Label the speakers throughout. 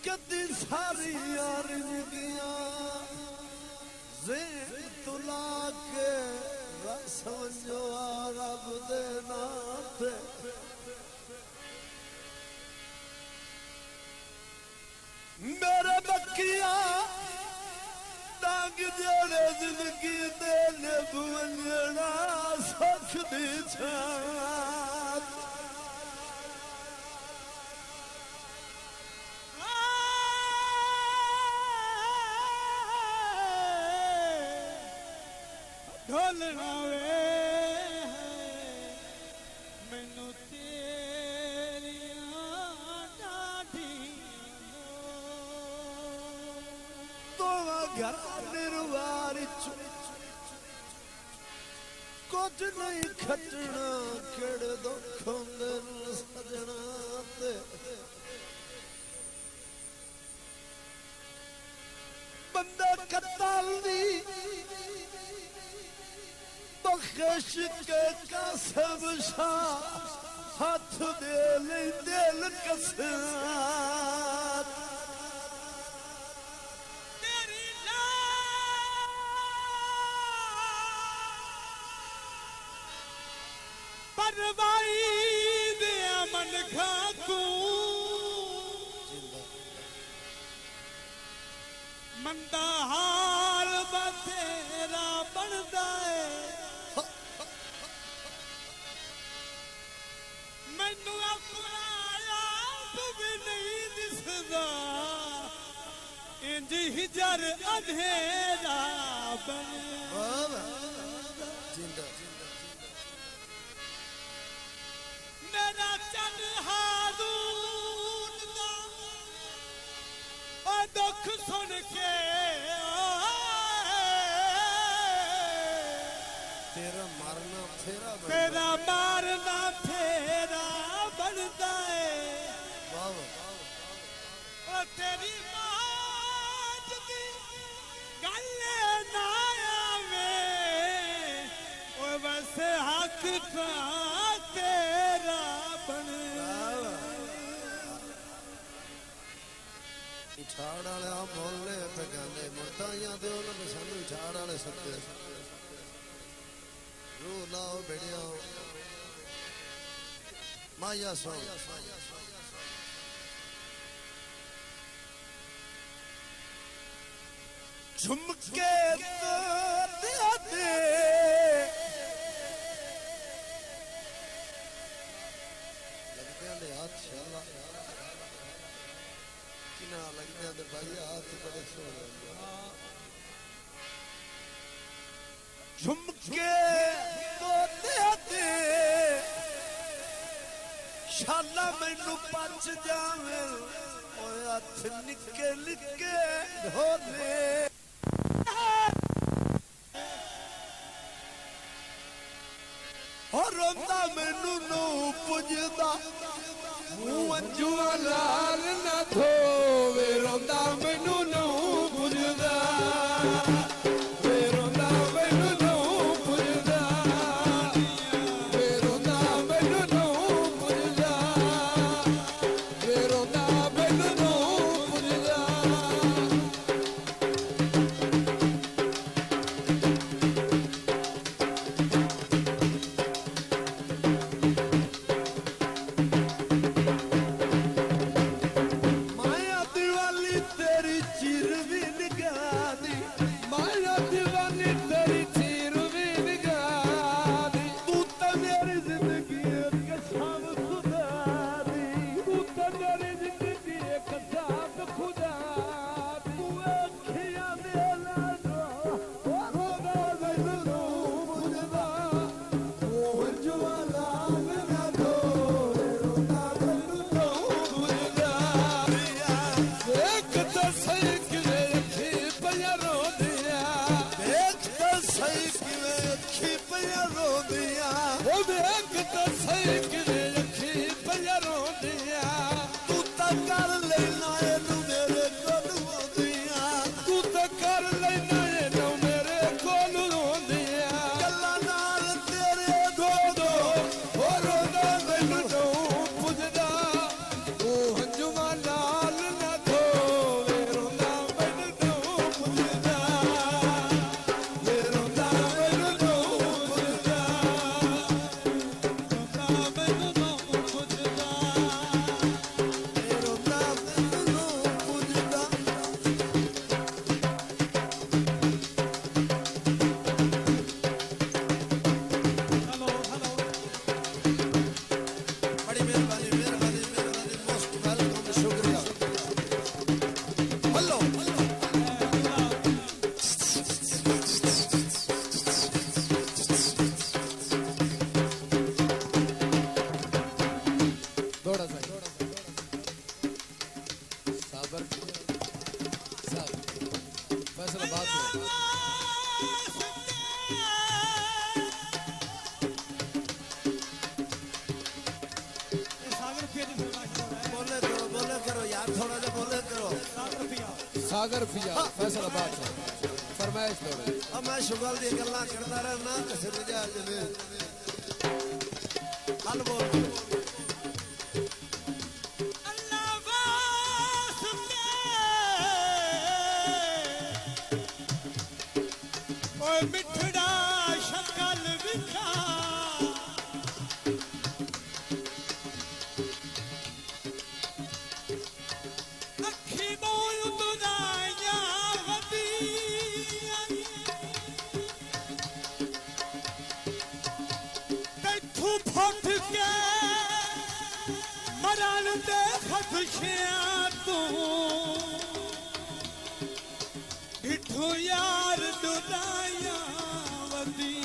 Speaker 1: कदी सारी यारियां ज़ेन तुला के समझो रब दे नाथ मेरे बकिया डांग जड़े जिंदगी दे ने बुंजड़ा सख दी छात
Speaker 2: ढोलना वे मैनू तेरियां डाढ़ियां
Speaker 1: तो घर निर्वार कुछ नहीं खटना केड़े दुख होंदे सजना ते बंदा कत्ताल दी बख्श के कसम शाह हाथ दे ले दिल कसम
Speaker 2: तेरी परवाई दे मन खाकू मंदा हाल बतेरा बनदा है मैनू अपना आप भी नहीं दिसदा इंज हिजर अंधेरा बन मेरा चन हारून दा ओ दुख सुन के
Speaker 1: तेरा मारना फेरा
Speaker 2: तेरा मारना फेरा बनता है
Speaker 1: वाह
Speaker 2: ओ तेरी मौत दी गल ना आवे ओ बस हक का तेरा बन
Speaker 1: इठाड़ वाले बोलने पे कहते मुर्दाइयां दे उन्होंने सानू इठाड़ वाले सदे रू लाओ बेड़िया माया सो झुमके तो दे लगते हाथ शाला किना लगते भाई हाथ बड़े सोने झुमके तो दे शाला मैनू पच जावे ओए हथ निके निके ढोले और रोंदा मैनू नो पुजदा अंजू लाल ना धोवे रोंदा मैनू नो पुजदा
Speaker 3: सागर फिजा फैसलाबाद से फरमाइश दौड़े
Speaker 1: अब मैं शुगल दी गल्ला करता रहना किसी मिजाज में हल बोल
Speaker 2: अल्लाह वास्ते ओए मिठड़ा शक्ल विखा अखी मोल दुदाया वदिया तैथू फट के मरण दे खदशियां तू ढिठो यार दुदाया वदी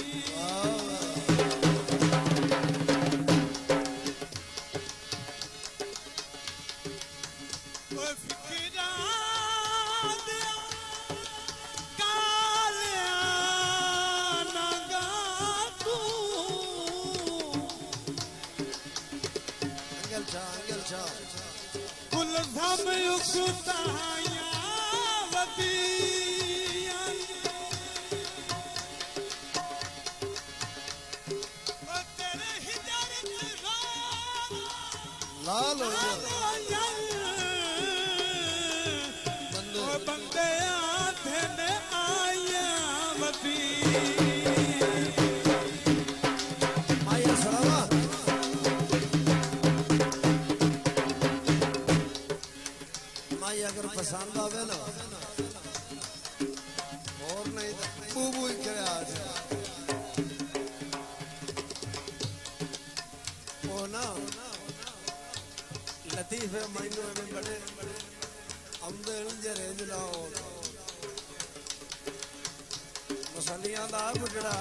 Speaker 2: ओ फिकरा दिया कालिया नगा तू
Speaker 1: अंगल छा
Speaker 2: कुल धम उकुताया वदिया ओ तेरे हिजरत
Speaker 1: लाल हो गया
Speaker 2: ओ बंदे आधे ने आया वदी
Speaker 1: आया सलामा माई अगर पसंद आवे ना और नहीं तो बू ही करे आज ओ ना लतीफ है माइनो में बड़े अमदे जरे जलाओ मसालियां दा बुढ़ा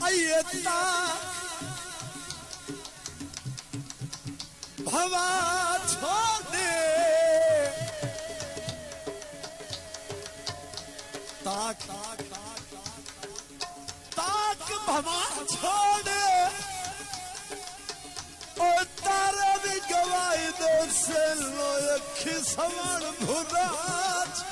Speaker 1: आयता भवा छोड़े ताक ताक भवा छोड़े ओ तारा भी गवाई दो से लो अखी सवण भुराज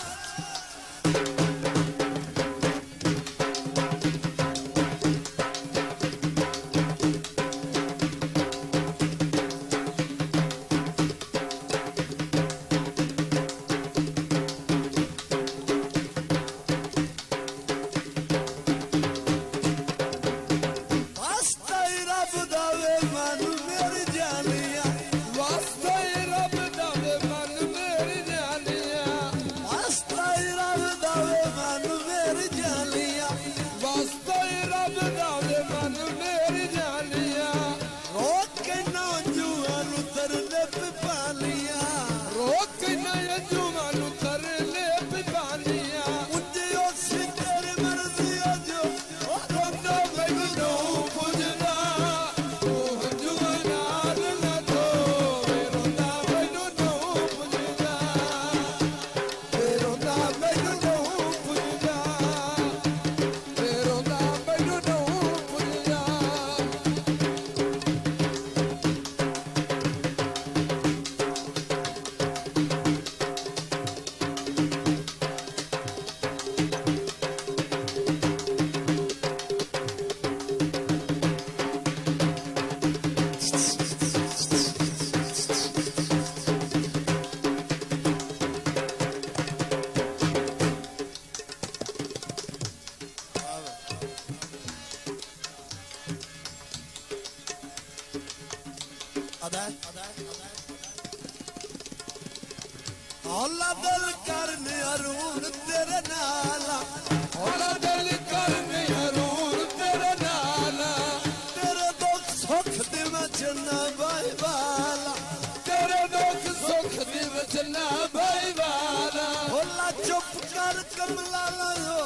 Speaker 1: हौला दिल करने अरून तेरे नाला
Speaker 3: हौला दिल करने अरून तेरे नाला
Speaker 1: तेरे दुख सुख दे वचना भाई वाला
Speaker 3: तेरे दुख सुख दे वचना भाई वाला
Speaker 1: हौला चुप कर कमला लायो